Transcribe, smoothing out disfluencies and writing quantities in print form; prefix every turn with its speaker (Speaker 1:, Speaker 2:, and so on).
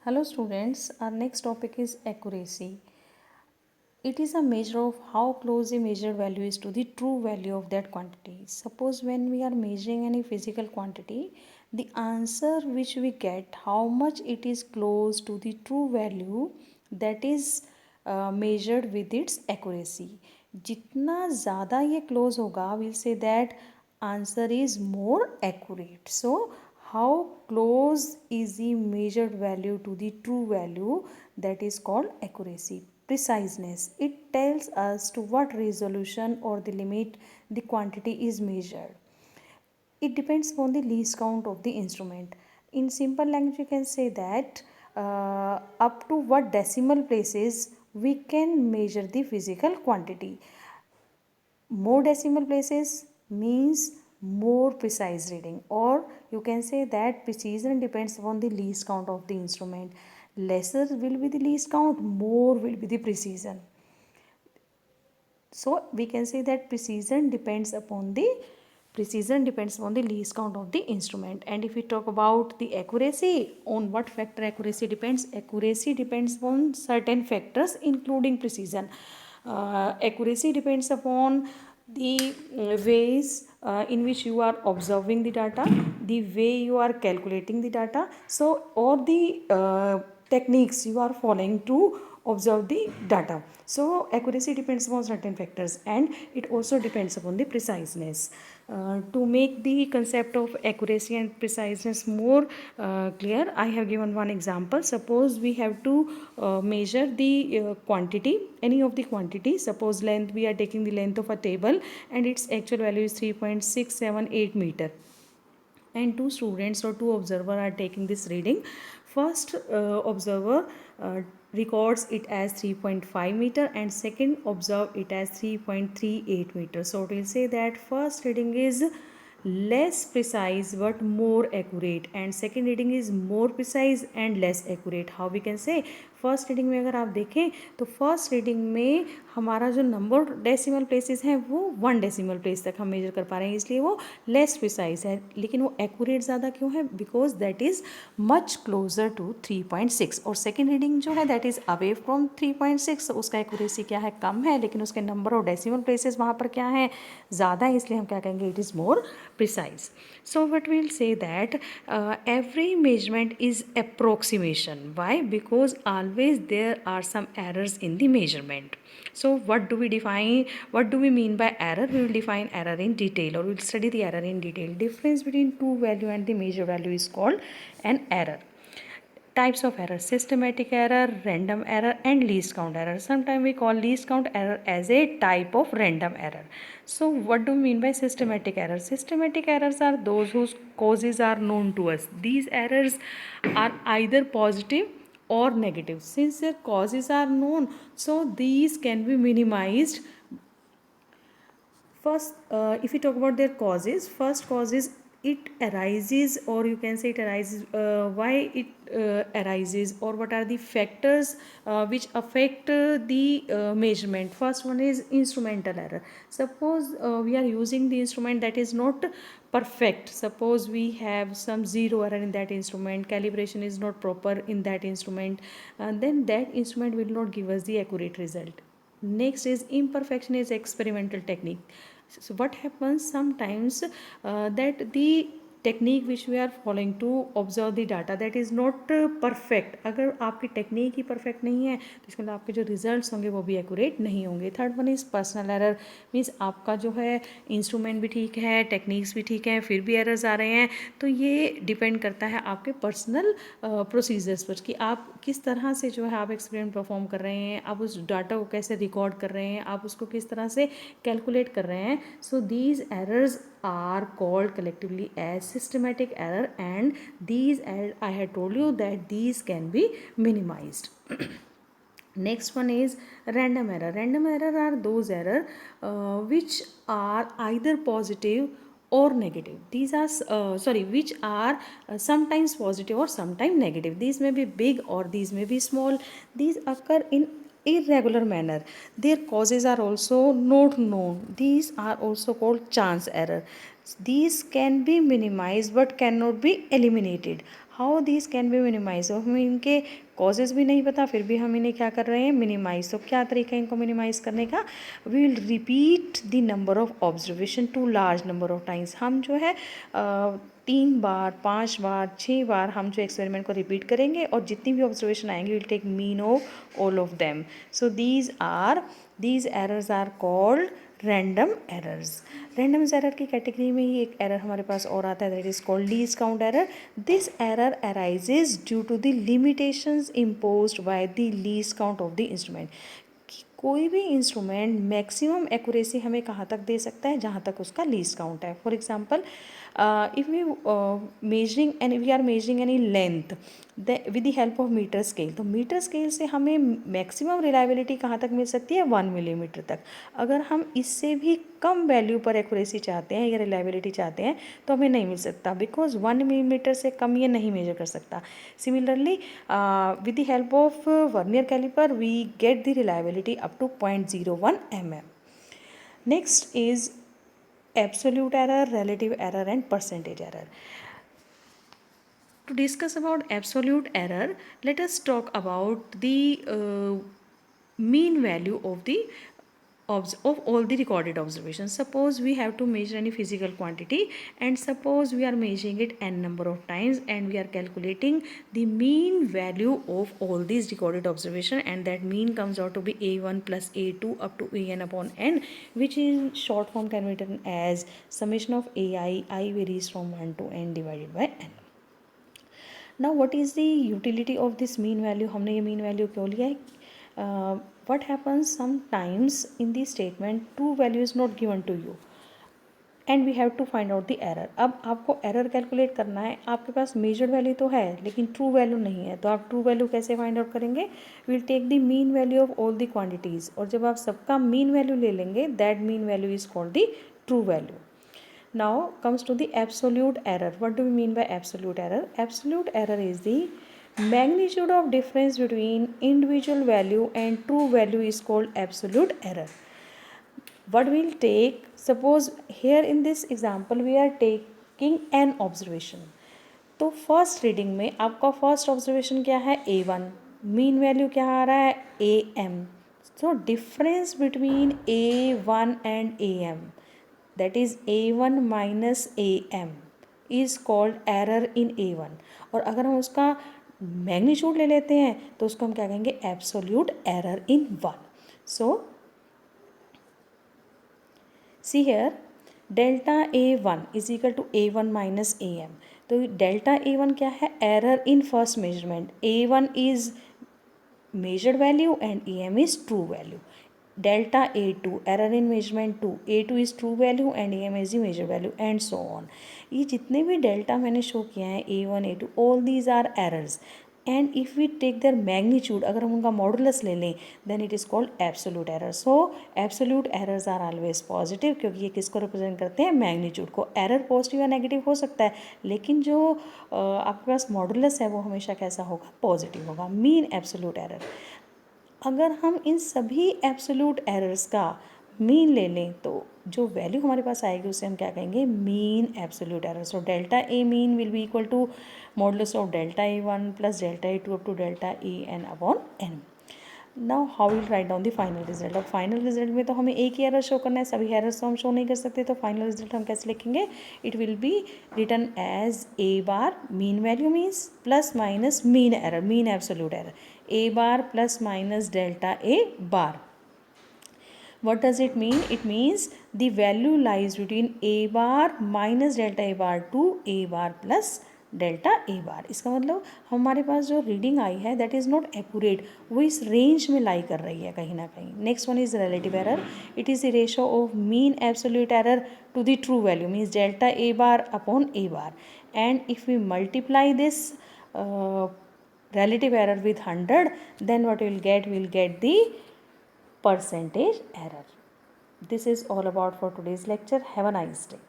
Speaker 1: Hello students, our next topic is accuracy. It is a measure of how close a measured value is to the true value of that quantity. Suppose when we are measuring any physical quantity, the answer which we get, how much it is close to the true value, that is measured with its accuracy. जितना ज़्यादा ये close होगा, we'll say that answer is more accurate. So how close is the measured value to the true value, that is called accuracy. Preciseness, it tells us to what resolution or the limit the quantity is measured. It depends upon the least count of the instrument. In simple language you can say that up to what decimal places we can measure the physical quantity. More decimal places means more precise reading, or you can say that precision depends upon the least count of the instrument. Lesser will be the least count, more will be the precision. So we can say that precision depends upon the least count of the instrument. And if we talk about the accuracy, on what factor accuracy depends? Accuracy depends on certain factors including precision. Accuracy depends upon the ways in which you are observing the data, the way you are calculating the data, so or the techniques you are following to observe the data. So accuracy depends upon certain factors, and it also depends upon the preciseness. To make the concept of accuracy and preciseness more clear, I have given one example. Suppose we have to measure the quantity, any of the quantity. Suppose length, we are taking the length of a table and its actual value is 3.678 meter, and two students or two observer are taking this reading. First observer records it as 3.5 meter and second observe it as 3.38 meter. So we will say that first reading is less precise but more accurate, and second reading is more precise and less accurate. How we can say? First reading में अगर आप देखें तो first reading में हमारा जो number decimal places हैं वो 1 डेसिमल प्लेस तक हम मेजर कर पा रहे हैं, इसलिए वो लेस प्रिसाइज है, लेकिन वो एक्यूरेट ज़्यादा क्यों है? Because that is much closer to 3.6. और सेकेंड रीडिंग जो है दैट इज़ अवे फ्रॉम 3.6, उसका एक्यूरेसी क्या है? कम है, लेकिन उसके नंबर ऑफ डेसिमल प्लेसेस वहाँ पर क्या है? ज़्यादा है, इसलिए हम क्या कहेंगे? It is more precise. So what we'll say that every measurement is approximation. Why? Because always there are some errors in the measurement. So what do we define? What do we mean by error? We will define error in detail, or we'll study the error in detail. Difference between true value and the measure value is called an error. Types of error: systematic error, random error, and least count error. Sometimes we call least count error as a type of random error. So what do we mean by systematic error? Systematic errors are those whose causes are known to us. These errors are either positive or negative. Since their causes are known, so these can be minimized. First, if we talk about their causes, first cause is it arises, or you can say it arises, why it arises, or what are the factors which affect the measurement. First one is instrumental error. Suppose we are using the instrument that is not perfect. Suppose we have some zero error in that instrument, calibration is not proper in that instrument, then that instrument will not give us the accurate result. Next is imperfection is experimental technique. So what happens sometimes that the technique which we are following to observe the data that is not perfect. अगर आपकी technique ही perfect नहीं है तो इसके मतलब आपके जो results होंगे वो भी एक्यूरेट नहीं होंगे. Third one is personal error. Means आपका जो है इंस्ट्रूमेंट भी ठीक है, टेक्निक्स भी ठीक है, फिर भी एरर्स आ रहे हैं. तो ये डिपेंड करता है आपके पर्सनल प्रोसीजर्स पर कि आप किस तरह से जो है आप एक्सपेरिमेंट परफॉर्म कर रहे हैं, आप उस डाटा को कैसे रिकॉर्ड कर रहे हैं, आप उसको किस तरह से कैलकुलेट कर रहे हैं. सो these errors are called collectively as systematic error, and these, I had told you that these can be minimized. Next one is random error. Random error are those error which are either positive or negative. These are which are sometimes positive or sometimes negative. These may be big or these may be small. These occur in irregular manner. Their causes are also not known. These are also called chance error. These can be minimized but cannot be eliminated. How this can be minimise, और हमें इनके causes भी नहीं पता फिर भी हम इन्हें क्या कर रहे हैं, मिनिमाइज। तो क्या तरीका है इनको मिनिमाइज करने का, we will repeat the number of observation to large number of times. हम जो है 3 बार 5 बार 6 बार हम जो एक्सपेरिमेंट को रिपीट करेंगे और जितनी भी ऑब्जर्वेशन आएंगे will take mean of all of them. So these errors are called random errors. Random error की कैटेगरी में ही एक एरर हमारे पास और आता है, that is called least count error. This error arises due to the limitations imposed by the least count of the instrument. कोई भी इंस्ट्रूमेंट मैक्सिमम एक्यूरेसी हमें कहाँ तक दे सकता है, जहाँ तक उसका लीस्ट काउंट है। For example if we measuring and we are measuring any length with the help of metre scale, तो मीटर स्केल से हमें मैक्सिमम रिलायबिलिटी कहाँ तक मिल सकती है, 1 मिलीमीटर तक। अगर हम इससे भी कम वैल्यू पर एक्यूरेसी चाहते हैं या रिलायबिलिटी चाहते हैं तो हमें नहीं मिल सकता, बिकॉज 1 मिलीमीटर से कम ये नहीं मेजर कर सकता। Similarly with the help of vernier calliper we get the reliability up to 0.01 mm. Next is absolute error, relative error and percentage error. To discuss about absolute error, let us talk about the mean value of all the recorded observations. Suppose we have to measure any physical quantity and suppose we are measuring it n number of times and we are calculating the mean value of all these recorded observation, and that mean comes out to be a1 plus a2 up to an upon n, which in short form can be written as summation of I varies from 1 to n divided by n. Now what is the utility of this mean value, हमने ये mean value क्यों लिया है? What happens sometimes in the statement true value is not given to you and we have to find out the error. अब आपको error calculate करना है, आपके पास measured value तो है लेकिन true value नहीं है, तो आप true value कैसे find out करेंगे? We'll take the mean value of all the quantities, और जब आप सबका mean value ले लेंगे that mean value is called the true value. Now comes to the absolute error. What do we mean by absolute error? Absolute error is the magnitude of difference between individual value and true value is called absolute error. What we'll take, suppose here in this example we are taking an observation. तो first reading में आपका first observation क्या है, a1, mean value क्या आ रहा है, am. So difference between a1 and am, that is a1 minus am is called error in a1. और अगर हम उसका मैग्नीट्यूड ले लेते हैं तो उसको हम क्या कहेंगे, absolute error in 1. So see here delta a1 is equal to a1 minus am. तो डेल्टा a1 क्या है, error in first measurement. a1 is measured value and am is true value. Delta a2 error in measurement 2, a2 is true value and am is the measured value and so on. ये जितने भी delta मैंने show किया है a1 a2 all these are errors and if we take their magnitude, अगर हम उनका modulus ले लें then it is called absolute error. So absolute errors are always positive क्योंकि ये किसको रिप्रेजेंट करते हैं, मैग्नीट्यूड को. एरर पॉजिटिव या नेगेटिव हो सकता है लेकिन जो आपके पास मॉडुलस है वो हमेशा कैसा होगा, पॉजिटिव होगा. Mean absolute error. अगर हम इन सभी एब्सोल्यूट एरर्स का मीन ले लें तो जो वैल्यू हमारे पास आएगी उसे हम क्या कहेंगे, mean absolute error. So delta a mean will be equal to modulus of delta a1 plus delta a2 up to delta en upon n. Now how will write down the final result. अब final result में तो हमें एक ही error show करना है, सभी errors तो हम शो नहीं कर सकते, तो फाइनल रिजल्ट हम कैसे लिखेंगे, it will be written as a bar mean value means plus minus mean error, mean absolute error, a bar plus minus delta a bar. What does it mean? It means the value lies between a bar minus delta a bar to a bar plus delta A bar. इसका मतलब हमारे पास जो reading I है that is not accurate, वो इस range में लाई कर रही है कहीं ना कहीं. Next one is relative error. It is the ratio of mean absolute error to the true value means delta A bar upon a bar, and if we multiply this relative error with 100, then what we'll get the percentage error. This is all about for today's lecture. Have a nice day.